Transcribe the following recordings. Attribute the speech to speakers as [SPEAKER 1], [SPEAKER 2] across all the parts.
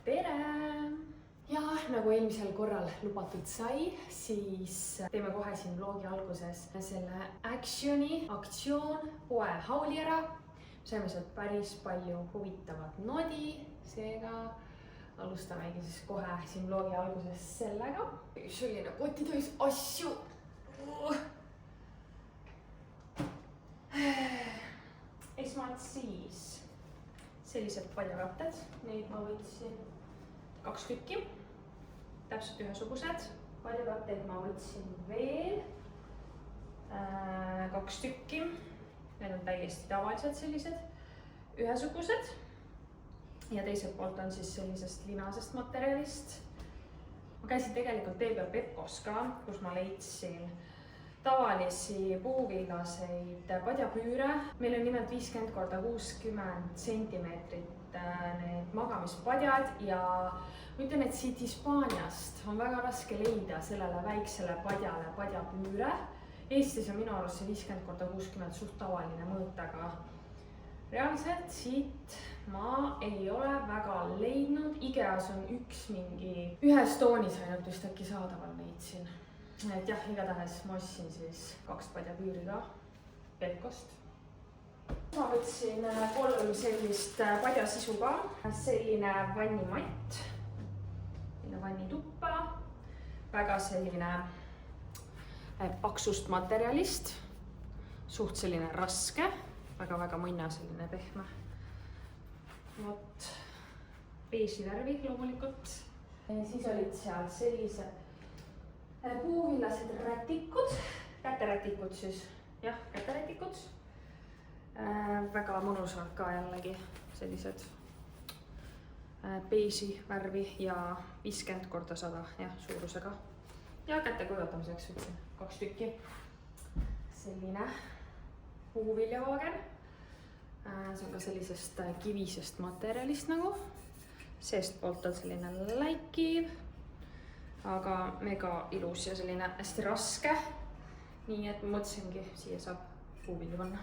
[SPEAKER 1] tere! Ja nagu eelmisel korral lubatud sai, siis teeme kohe siin vlogi alguses selle aktsioon poe hauli ära. Saime sealt päris palju huvitavat nodi, seega alustamegi siis kohe siin vlogi alguses sellega. Selline kotitäis asju. Esmalt siis sellised padjakatted, neid ma võtsin 2 tükki, täpselt ühesugused. Padjakatteid ma võtsin veel 2 tükki, need on täiesti tavalised sellised, ühesugused. Ja teiselt poolt on siis sellisest linasest materjalist. Ma käisin tegelikult tee peal Peppos ka, kus ma leidsin tavalisi puuvillaseid padjapüüre. Meil on nimelt 50 x 60 centimeetrit need magamispadjad ja ma ütlen, et siit Hispaaniast on väga raske leida sellele väiksele padjale padjapüüre. Eestis on minu arust see 50 x 60 suht tavaline mõõt, aga reaalselt siit ma ei ole väga leidnud. Ikeas on ühes toonis ainult vist äkki saadaval leidsin. Et jah, igatahes ma ostsin siis 2 padjapüüri ka Pelkost. Ma võtsin 3 sellist padjasisu ka. Selline vannimatt, vannituppa, väga selline paksust materjalist, suht selline raske, väga mõnna selline pehme. Vot, beeži värvi loomulikult. Siis olid seal sellised puuvillased rätikud, käterätikud siis, jah, käterätikud. Väga mõnusad ka jällegi sellised beeži värvi ja 50 x 100 jah, suurusega. Ja kätte kujutamiseks võtsin 2 tükki. Selline puuviljavaagen. See on ka sellisest kivisest materjalist nagu. Seest poolt on selline läikiv, aga mega ilus ja selline hästi raske. Nii et ma mõtlesingi, siia saab puuvilju panna.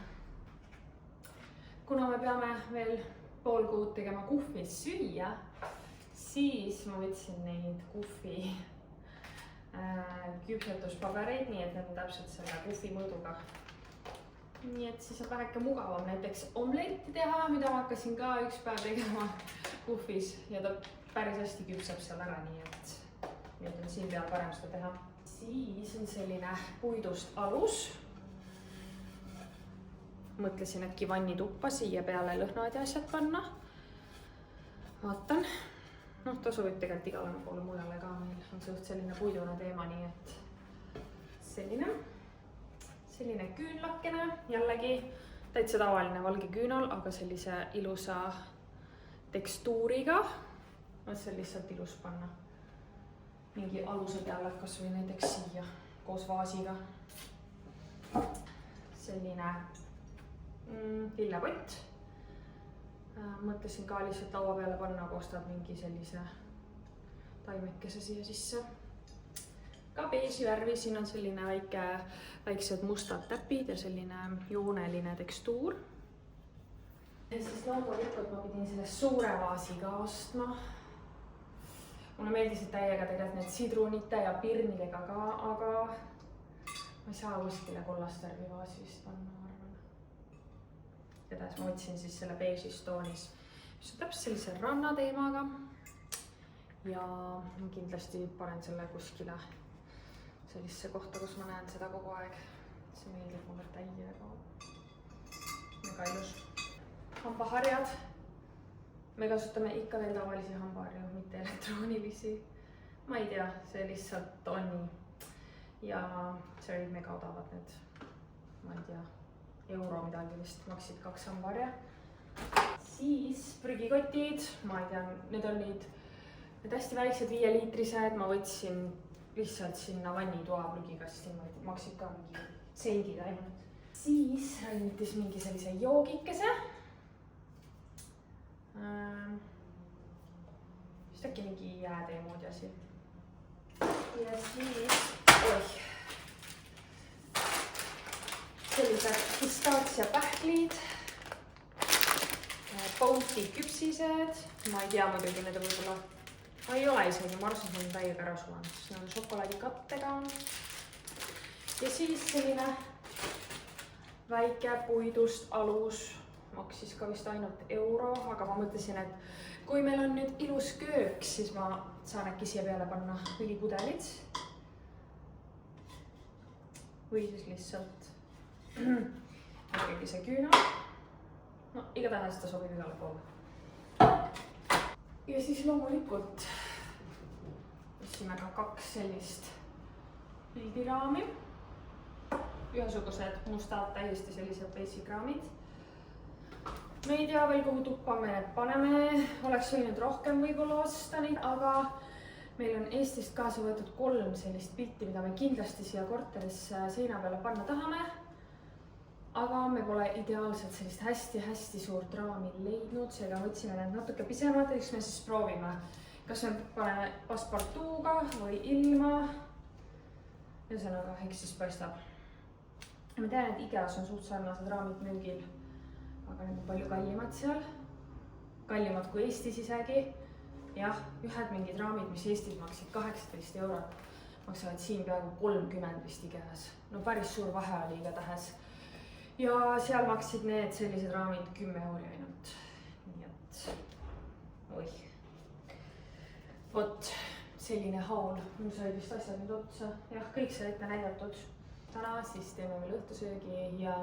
[SPEAKER 1] Kuna me peame veel pool kuud tegema kuhvis süüa, siis ma võtsin neid kuhvi küpsetuspabereid, nii et need on täpselt selle kuhvi mõõduga. Nii et siis on väheke mugavam näiteks omletti teha, mida ma hakkasin ka üks päev tegema kuhvis ja ta päris hästi küpseb seal ära, nii et on siin peal parem seda teha. Siis on selline puidust alus. Mõtlesin äkki vannituppa siia peale lõhnad ja asjad panna. Vaatan. Ta sobib tegelikult igale poole mujale ka, meil on suht selline puidune teema, nii et selline küünlakene, jällegi täitsa tavaline valge küünal, aga sellise ilusa tekstuuriga. See on lihtsalt ilus panna mingi aluse peale, kas või näiteks siia koos vaasiga. Selline lillepott. Mõtlesin ka lihtsalt laua peale panna, koostad mingi sellise taimekese siia sisse. Ka beeži värvi, siin on selline väiksed mustad täpid ja selline jooneline tekstuur. Ja siis loomulikult ma pidin selle suure vaasi ka ostma. Mulle meeldisid täiega tegelikult need sidrunite ja pirnidega ka, aga ma ei saa kuskile kollast värvi vaasi vist panna. Ja ma võtsin siis selle beežis toonis, mis on täpselt sellise ranna teemaga. Ja kindlasti panen selle kuskile sellisse kohta, kus ma näen seda kogu aeg. See meeldib mulle täiega. Mega ilus. Hambaharjad. Me kasutame ikka veel tavalisi hambaharju, mitte elektroonilisi. Ma ei tea, see lihtsalt on. Ja see oli mega odavad need, ma ei tea, euro midagi vist maksid 2 hambaharja. Siis prügikotid, ma ei tea, need on need hästi väiksed 5-liitrised, ma võtsin lihtsalt sinna vannitoa prügikasti, maksid ka mingi sendid ainult. Siis rännitis mingi sellise joogikese. Vist äkki mingi jäätee moodi asi. Ja siis, sellised pistaatsiapähklid. Bounty küpsised, ma ei tea muidugi, need võib-olla, ei ole isegi, ma arvasin, et need on täiega ära sulanud, sest need on šokolaadikattega. Ja siis selline väike puidust alus, maksis ka vist ainult euro, aga ma mõtlesin, et kui meil on nüüd ilus köök, siis ma saan äkki siia peale panna õlipudelid. Või siis lihtsalt ikkagi see küünal. No igatahes ta sobib igale poole. Ja siis loomulikult võtsime ka 2 sellist pildiraami. Ühesugused mustad, täiesti sellised basic raamid. Me ei tea veel, kuhu tuppa me need paneme. Oleks võinud rohkem võib-olla osta neid, aga meil on Eestist kaasa võetud 3 sellist pilti, mida me kindlasti siia korterisse seina peale panna tahame. Aga me pole ideaalselt sellist hästi suurt raami leidnud, seega võtsime need natuke pisemad, eks me siis proovime, kas me paneme passepartuuga või ilma. Ühesõnaga, eks siis paistab. Ma tean, et Ikeas on suht sarnased raamid müügil, aga need on palju kallimad seal. Kallimad kui Eestis isegi. Jah, ühed mingid raamid, mis Eestis maksid 18 eurot, maksavad siin peaaegu 30 vist Ikeas. No päris suur vahe oli igatahes. Ja seal maksid need sellised raamid 10 euri ainult. Nii et, oih. Vot, selline haul. Mul sai vist asjad nüüd otsa. Jah, kõik sai ette näidatud. Täna siis teeme veel õhtusöögi ja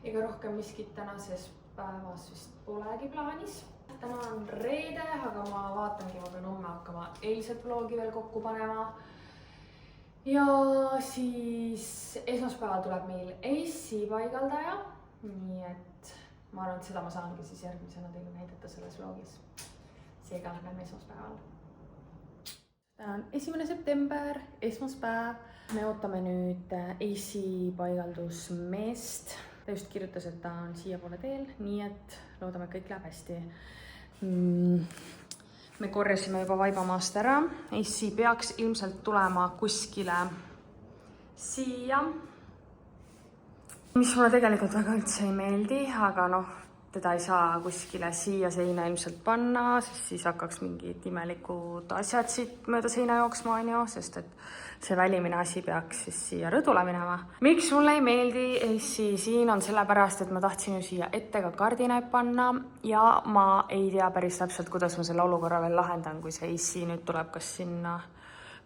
[SPEAKER 1] ega rohkem miskit tänases päevas vist polegi plaanis. Täna on reede, aga ma vaatangi, ma pean homme hakkama eilset vlogi veel kokku panema. Ja siis esmaspäeval tuleb meil AC paigaldaja, nii et ma arvan, et seda ma saangi siis järgmisena teile näidata selles vlogis. Seega näeme esmaspäeval. Täna on 1. september, esmaspäev. Me ootame nüüd AC paigaldusmeest. Ta just kirjutas, et ta on siia poole teel, nii et loodame, et kõik läheb hästi. Me korjasime juba vaibamaast ära. AC peaks ilmselt tulema kuskile siia. Mis mulle tegelikult väga üldse ei meeldi, aga noh, teda ei saa kuskile siia seina ilmselt panna, sest siis hakkaks mingid imelikud asjad siit mööda seina jooksma, sest et see välimine asi peaks siis siia rõdule minema. Miks mulle ei meeldi AC siin on sellepärast, et ma tahtsin ju siia ette ka kardinaid panna ja ma ei tea päris täpselt, kuidas ma selle olukorra veel lahendan, kui see AC nüüd tuleb kas sinna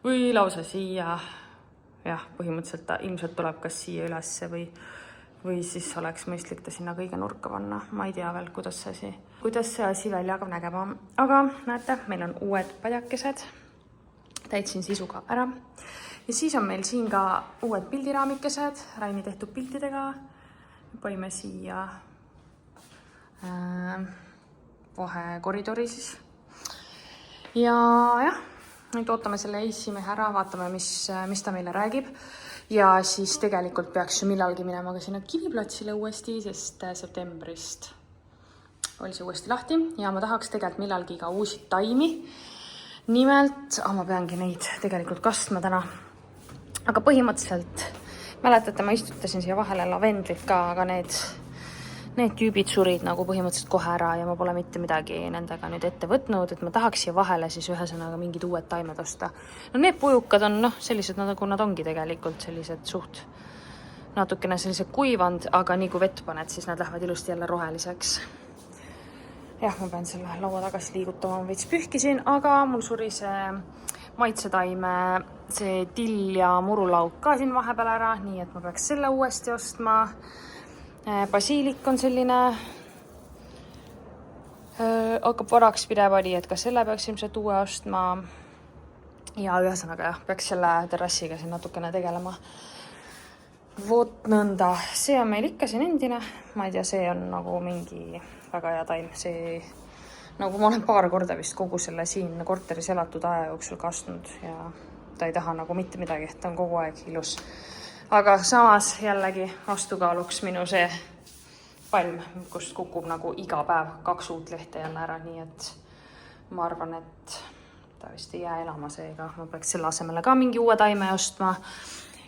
[SPEAKER 1] või lausa siia. Jah, põhimõtteliselt ta ilmselt tuleb kas siia ülesse või siis oleks mõistlik ta sinna kõige nurka panna. Ma ei tea veel, kuidas see asi välja hakkab nägema. Aga näete, meil on uued padjakesed. Täitsin sisuga ära. Ja siis on meil siin ka uued pildiraamikesed, Raini tehtud piltidega. Panime siia vahekoridori siis. Ja jah, nüüd ootame selle AC mehe ära, vaatame, mis ta meile räägib. Ja siis tegelikult peaks ju millalgi minema ka sinna Kiviplatsile uuesti, sest septembrist oli see uuesti lahti. Ja ma tahaks tegelikult millalgi ka uusi taimi. Nimelt, ma peangi neid tegelikult kastma täna. Aga põhimõtteliselt, mäletate, ma istutasin siia vahele lavendlit ka, aga need tüübid surid nagu põhimõtteliselt kohe ära ja ma pole mitte midagi nendega nüüd ette võtnud, et ma tahaks siia vahele siis ühesõnaga mingid uued taimed osta. No need pujukad on sellised, nagu nad ongi tegelikult sellised suht natukene sellised kuivand, aga nii kui vett paned, siis nad lähevad ilusti jälle roheliseks. Jah, ma pean selle laua tagasi liigutama, ma veits pühkisin, aga mul suri see maitsetaime, see till ja murulauk ka siin vahepeal ära, nii et ma peaks selle uuesti ostma. Basiilik on selline, hakkab varaks pidev oli, et ka selle peaks ilmselt uue ostma. Ja ühesõnaga jah, peaks selle terrassiga siin natukene tegelema. Vot nõnda, see on meil ikka siin endine, ma ei tea, see on nagu mingi väga hea taim, see nagu ma olen paar korda vist kogu selle siin korteris elatud aja jooksul kastnud ja ta ei taha nagu mitte midagi, ta on kogu aeg ilus. Aga samas jällegi vastukaaluks minu see palm, kust kukub nagu iga päev 2 uut lehte jälle ära, nii et ma arvan, et ta vist ei jää elama seega, ma peaks selle asemele ka mingi uue taime ostma.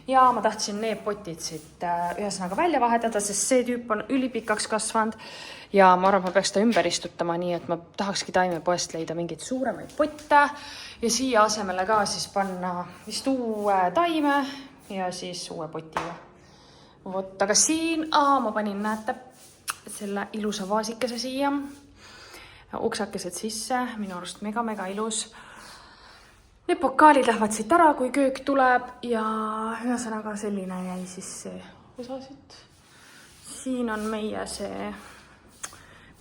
[SPEAKER 1] ja ma tahtsin need potid siit ühesõnaga välja vahetada, sest see tüüp on ülipikaks kasvanud ja ma arvan, et ma peaks ta ümber istutama, nii et ma tahakski taimepoest leida mingeid suuremaid potte ja siia asemele ka siis panna vist uue taime ja siis uue potiga. Vot, aga siin ma panin, näete, selle ilusa vaasikese siia, uksakesed sisse, minu arust mega ilus. Need pokaalid lähevad siit ära, kui köök tuleb ja ühesõnaga selline jäi siis see osa siit. Siin on meie see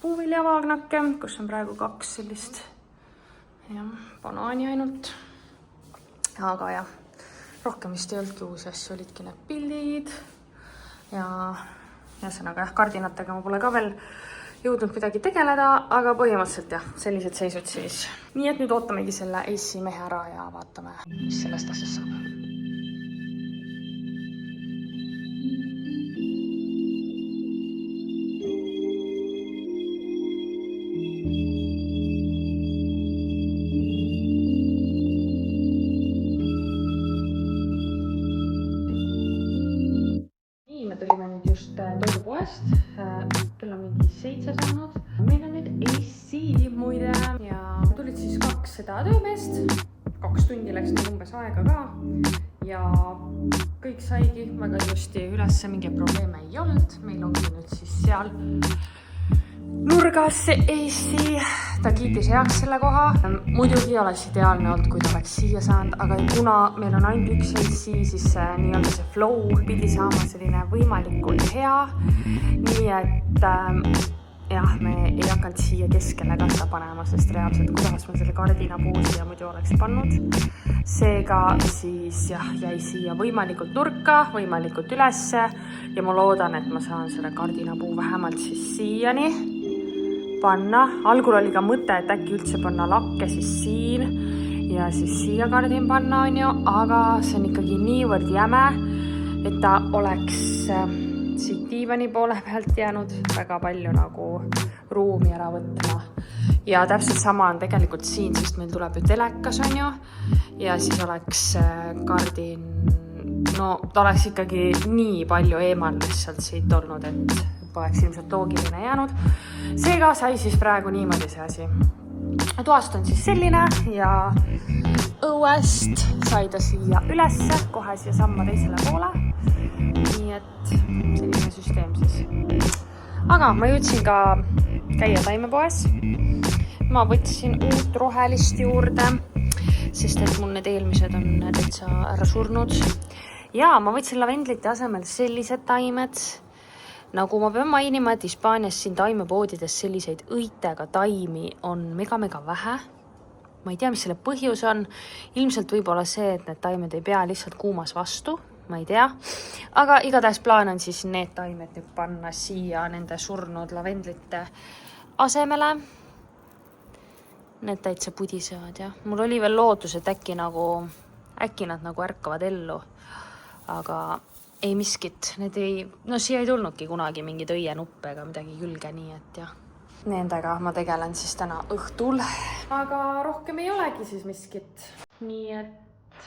[SPEAKER 1] puuviljavaagnake, kus on praegu 2 sellist banaani ainult. Aga jah, rohkem vist ei olnudki uusi asju, olidki need pildid ja ühesõnaga kardinatega ma pole ka veel jõudnud kuidagi tegeleda, aga põhimõtteliselt jah, sellised seisud siis. Nii et nüüd ootamegi selle AC mehe ära ja vaatame, mis sellest asjast saab. Nii, me tulime nüüd just toidupoest. Kell on mingi 7 saanud. Meil on nüüd AC muide ja tulid siis 2 seda töömeest. 2 tundi läks nii umbes aega ka ja kõik saigi väga ilusti üles, mingeid probleeme ei olnud. Meil ongi nüüd siis seal nurgas see AC. Ta kiitis heaks selle koha. Muidugi oleks ideaalne olnud, kui ta oleks siia saanud, aga kuna meil on ainult üks AC, siis nii-öelda see flow pidi saama selline võimalikult hea. Nii et jah, me ei hakanud siia keskele kasta panema, sest reaalselt kuidas ma selle kardinapuu siia muidu oleks pannud. Seega siis jah, jäi siia võimalikult nurka, võimalikult ülesse ja ma loodan, et ma saan selle kardinapuu vähemalt siis siiani panna. Algul oli ka mõte, et äkki üldse panna lakke siis siin ja siis siia kardin panna, aga see on ikkagi niivõrd jäme, et ta oleks siit diivani poole pealt jäänud väga palju nagu ruumi ära võtma. Ja täpselt sama on tegelikult siin, sest meil tuleb ju telekas, ja siis oleks kardin, no ta oleks ikkagi nii palju eemal lihtsalt siit olnud, et poleks ilmselt loogiline jäänud. Seega sai siis praegu niimoodi see asi. Toast on siis selline ja õuest sai ta siia ülesse, kohe siia samma teisele poole. Nii et selline süsteem siis. Aga ma jõudsin ka käia taimepoes. Ma võtsin uut rohelist juurde, sest et mul need eelmised on täitsa ära surnud. Ja ma võtsin lavendlite asemel sellised taimed. Nagu ma pean mainima, et Hispaanias siin taimepoodides selliseid õitega taimi on mega vähe. Ma ei tea, mis selle põhjus on. Ilmselt võib-olla see, et need taimed ei pea lihtsalt kuumas vastu. Ma ei tea. Aga igatahes plaan on siis need taimed nüüd panna siia nende surnud lavendlite asemele. Need täitsa pudisevad, jah. Mul oli veel lootus, et äkki nad nagu ärkavad ellu. Aga ei miskit. Siia ei tulnudki kunagi mingi õienuppe ega midagi külge, nii et jah. Nendega ma tegelen siis täna õhtul. Aga rohkem ei olegi siis miskit. Nii et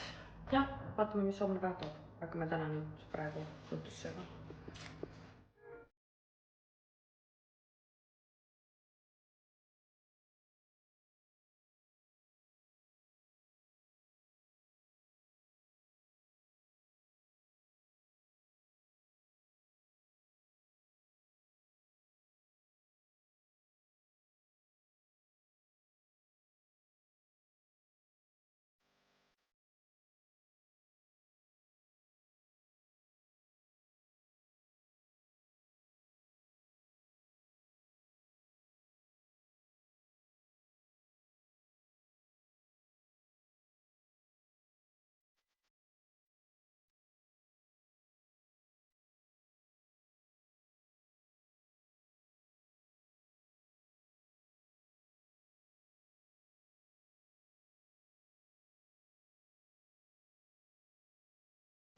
[SPEAKER 1] jah, vaatame, mis homne päev toob. Hakkame täna nüüd praegu jutussega.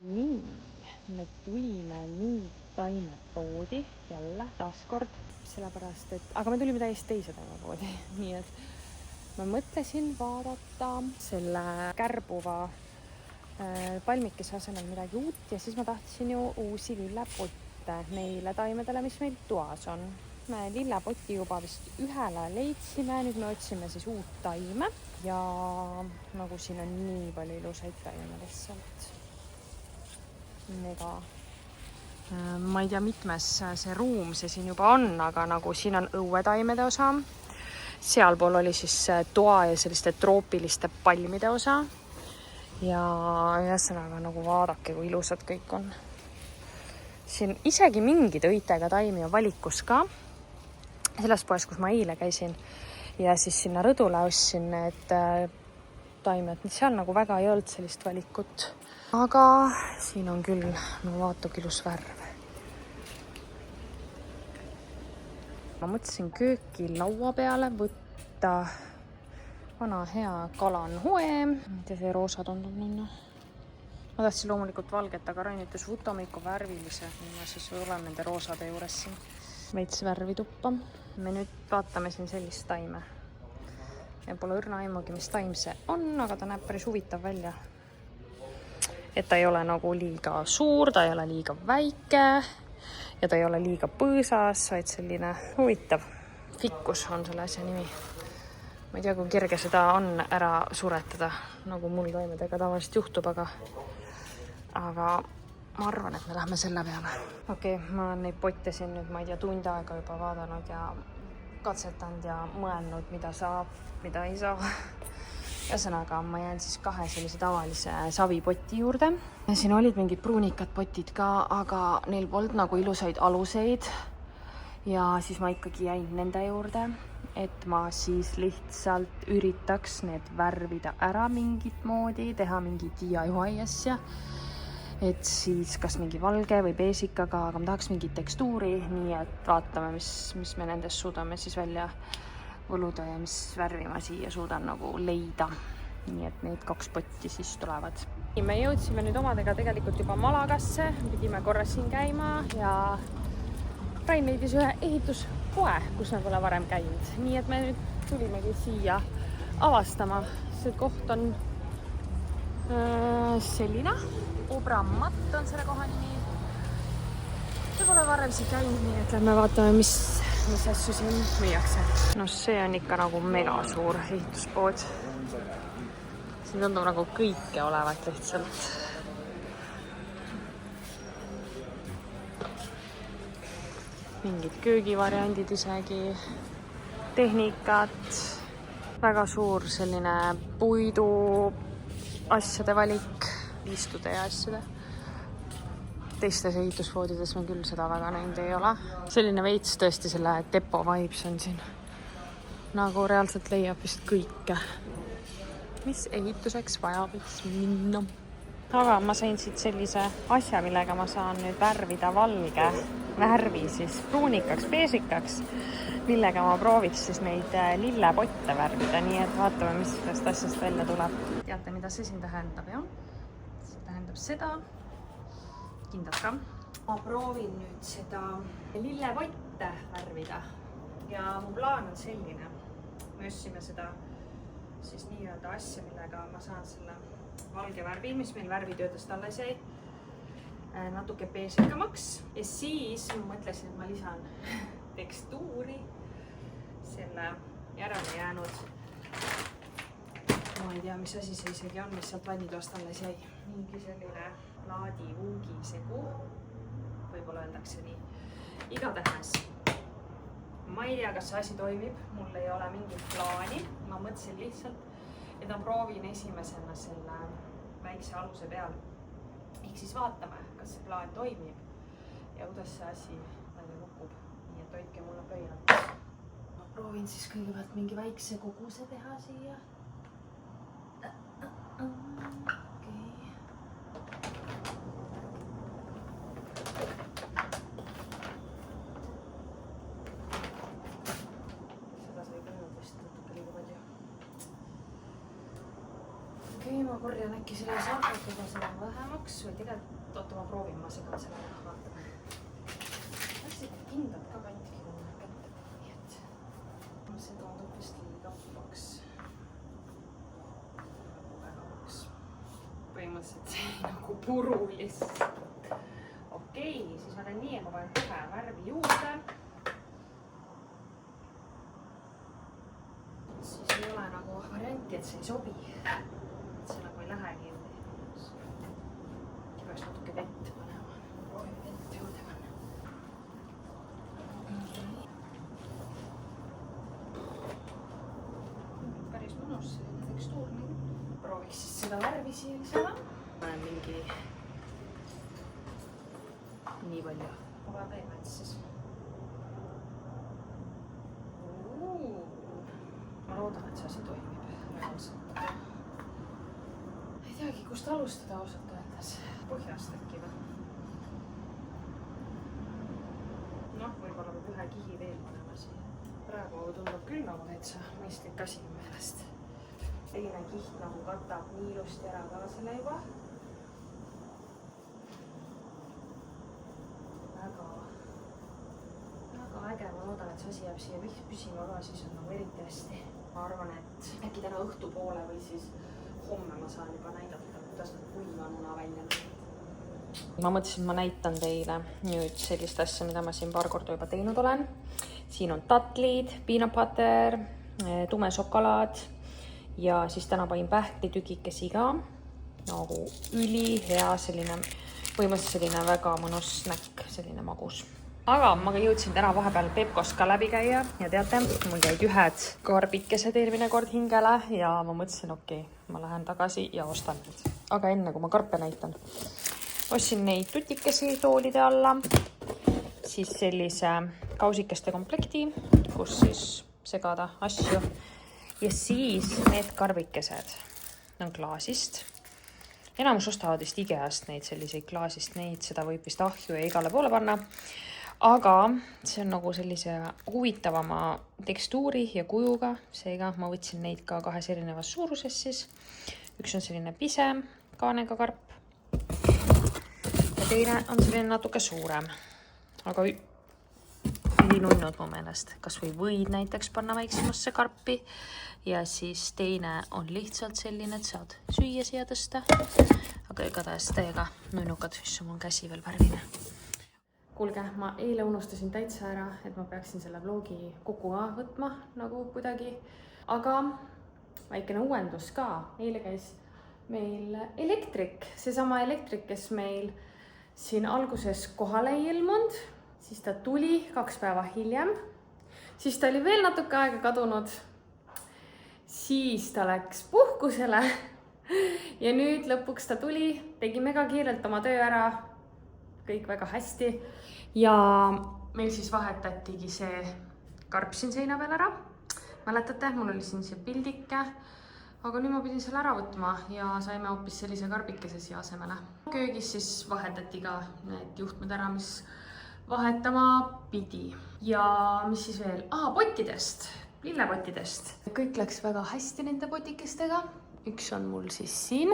[SPEAKER 1] Nii, me tulime nüüd taimepoodi jälle taaskord, sellepärast et, aga me tulime täiesti teise taimepoodi, nii et ma mõtlesin vaadata selle kärbuva palmikese asemel midagi uut ja siis ma tahtsin ju uusi lillepotte neile taimedele, mis meil toas on. Me lillepoti juba vist ühele leidsime, nüüd me otsime siis uut taime ja nagu siin on nii palju ilusaid taime lihtsalt. Mega. Ma ei tea, mitmes see ruum see siin juba on, aga nagu siin on õuetaimede osa. Sealpool oli siis toa ja selliste troopiliste palmide osa. Ja ühesõnaga nagu vaadake, kui ilusad kõik on. Siin isegi mingid õitega taimi on valikus ka. Selles poes, kus ma eile käisin ja siis sinna rõdule ostsin need taimed, seal nagu väga ei olnud sellist valikut. Aga siin on küll, no vaatub ilus värv. Ma mõtlesin kööki laua peale võtta vana hea kalanhoe. Ja see roosa tundub minna. Ma tahtsin loomulikult valget, aga Rain ütles võtame ikka värvilise. Ma siis olen nende roosade juures siin. Veits värvi tuppa. Me nüüd vaatame siin sellist taime. Ja pole õrna aimugi, mis taim see on, aga ta näeb päris huvitav välja. Et ta ei ole nagu liiga suur, ta ei ole liiga väike ja ta ei ole liiga põõsas, vaid selline huvitav. Fikkus on selle asja nimi. Ma ei tea, kui kerge seda on ära suretada, nagu mul taimedega tavaliselt juhtub, aga ma arvan, et me lähme selle peale. Okei, ma olen neid potte siin nüüd, ma ei tea, tund aega juba vaadanud ja katsetanud ja mõelnud, mida saab, mida ei saa. Ühesõnaga, ma jään siis 2 sellise tavalise savipoti juurde. Ja siin olid mingid pruunikad potid ka, aga neil polnud nagu ilusaid aluseid. Ja siis ma ikkagi jäin nende juurde, et ma siis lihtsalt üritaks need värvida ära mingit moodi, teha mingi DIY asja. Et siis kas mingi valge või peesikaga, aga ma tahaks mingit tekstuuri, nii et vaatame, mis me nendest suudame siis välja võluda ja mis värvi ma siia suudan nagu leida. Nii et need 2 potti siis tulevad. Me jõudsime nüüd omadega tegelikult juba Malagasse, pidime korra siin käima ja Rain leidis ühe ehituspoe, kus me pole varem käinud. Nii et me nüüd tulimegi siia avastama. See koht on selline. Obramat on selle koha nimi. See pole varem siin käinud, nii et lähme vaatame, mis asju siin müüakse. No see on ikka nagu mega suur ehituspood. Siin tundub nagu kõike olevat lihtsalt. Mingid köögivariandid isegi, tehnikat, väga suur selline puidu asjade valik, istude ja asjade. Teistes ehituspoodides me küll seda väga näinud ei ole. Selline veits tõesti selle depo vibes on siin. Nagu reaalselt leiab vist kõike, mis ehituseks vaja võiks minna. Aga ma sain siit sellise asja, millega ma saan nüüd värvida valge värvi siis pruunikaks, peesikaks, millega ma prooviks siis neid lillepotte värvida, nii et vaatame, mis sellest asjast välja tuleb. Teate, mida see siin tähendab, jah? See tähendab seda, kindlad ka. Ma proovin nüüd seda lillepotte värvida ja mu plaan on selline. Me ostsime seda siis nii-öelda asja, millega ma saan selle valge värvi, mis meil värvitöödest alles jäi, natuke peesikamaks ja siis ma mõtlesin, et ma lisan tekstuuri selle järele jäänud. Ma ei tea, mis asi see isegi on, mis sealt vannitoast alles jäi. Mingi selline laadi-vuugi segu, võib-olla öeldakse nii. Igatahes, ma ei tea, kas see asi toimib, mul ei ole mingit plaani. Ma mõtlesin lihtsalt, et ma proovin esimesena selle väikse aluse peal. Ehk siis vaatame, kas see plaan toimib ja kuidas see asi välja lukub. Nii et hoidke mulle pöialt. Ma proovin siis kõigepealt mingi väikse koguse teha siia. Ma korjan äkki selle salvatuga seda vähemaks või tegelikult, oota, ma proovin, ma segan selle ära, vaatame. Hästi kindlad ka kantki mulle kätte, nii et see tundub vist liiga paks. mõttes, et see nagu puru lihtsalt. Okei, siis ma teen nii, et ma panen kohe värvi juurde. Siis ei ole nagu varianti, et see ei sobi. Et see nagu ei lähegi. Peaks natuke vett panema. Proovime vett juurde panna. Päris mõnus selline tekstuurne. Prooviks siis seda värvi siia lisada. Panen mingi nii palju. Ma pean veel vett siis. Ma loodan, et see asi toimib reaalselt. Ei teagi, kust alustada ausalt öeldes. Põhjast äkki või? Noh, võib-olla peab ühe kihi veel panema siia. Praegu tundub küll nagu täitsa mõistlik asi meelest. Teine kiht nagu katab nii ilusti ära ka selle juba. Väga äge, ma loodan, et see asi jääb siia püsima ka, siis on nagu eriti hästi. Ma arvan, et äkki täna õhtupoole või siis homme ma saan juba näidata, kuidas nad puivanuna välja näevad. Ma mõtlesin, ma näitan teile nüüd sellist asja, mida ma siin paar korda juba teinud olen. Siin on tatlid, peanut butter, tume šokolaad ja siis täna panin pähklitükikesi ka. Nagu ülihea selline, põhimõtteliselt selline väga mõnus snäkk, selline magus. Aga ma jõudsin täna vahepeal Pepkost ka läbi käia ja teate, mul jäid ühed karbikesed eelmine kord hingele ja ma mõtlesin, okei, ma lähen tagasi ja ostan need. Aga enne, kui ma karpe näitan, ostsin neid tutikesi toolide alla, siis sellise kausikeste komplekti, kus siis segada asju ja siis need karbikesed on klaasist. Enamus ostavad vist Ikeast neid selliseid klaasist, neid seda võib vist ahju ja igale poole panna. Aga see on nagu sellise huvitavama tekstuuri ja kujuga, seega ma võtsin neid ka kahes erinevas suuruses siis. Üks on selline pisem kaanega karp ja teine on selline natuke suurem, aga ülinunnud mu meelest. Kas või võid näiteks panna väiksemasse karpi ja siis teine on lihtsalt selline, et saad süüa siia tõsta, aga igatahes täiega nunnukad, mis mul käsi veel värvine. Kuulge, ma eile unustasin täitsa ära, et ma peaksin selle vlogi kokku võtma nagu kuidagi. Aga väikene uuendus ka. Eile käis meil elektrik. Seesama elektrik, kes meil siin alguses kohale ei ilmunud. Siis ta tuli 2 päeva hiljem. Siis ta oli veel natuke aega kadunud. Siis ta läks puhkusele. Ja nüüd lõpuks ta tuli. Tegime ka kiirelt oma töö ära. Kõik väga hästi ja meil siis vahetatigi see karp siin seina peal ära. Mäletate, mul oli siin see pildike, aga nüüd ma pidin selle ära võtma ja saime hoopis sellise karbikese siia asemele. Köögis siis vahetati ka need juhtmed ära, mis vahetama pidi. Ja mis siis veel? Pottidest, lillepottidest. Kõik läks väga hästi nende potikestega. Üks on mul siis siin.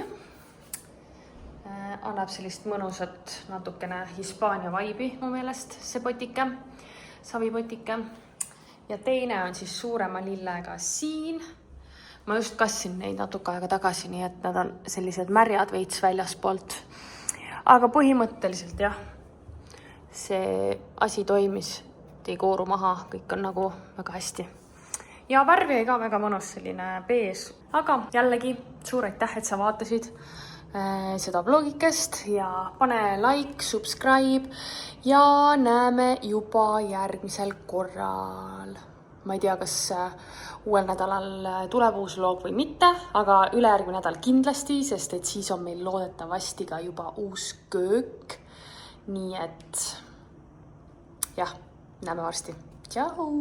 [SPEAKER 1] Annab sellist mõnusat natukene Hispaania vaibi mu meelest see potike, savipotike. Ja teine on siis suurema lillega siin. Ma just kassin neid natuke aega tagasi, nii et nad on sellised märjad veits väljaspoolt. Aga põhimõtteliselt jah, see asi toimis, ei kooru maha, kõik on nagu väga hästi. Ja värvi ka väga mõnus selline bees. Aga jällegi suur aitäh, et sa vaatasid seda vlogikest ja pane like, subscribe ja näeme juba järgmisel korral. Ma ei tea, kas uuel nädalal tuleb uus vlog või mitte, aga ülejärgmine nädal kindlasti, sest et siis on meil loodetavasti ka juba uus köök. Nii et jah, näeme varsti. Tšau!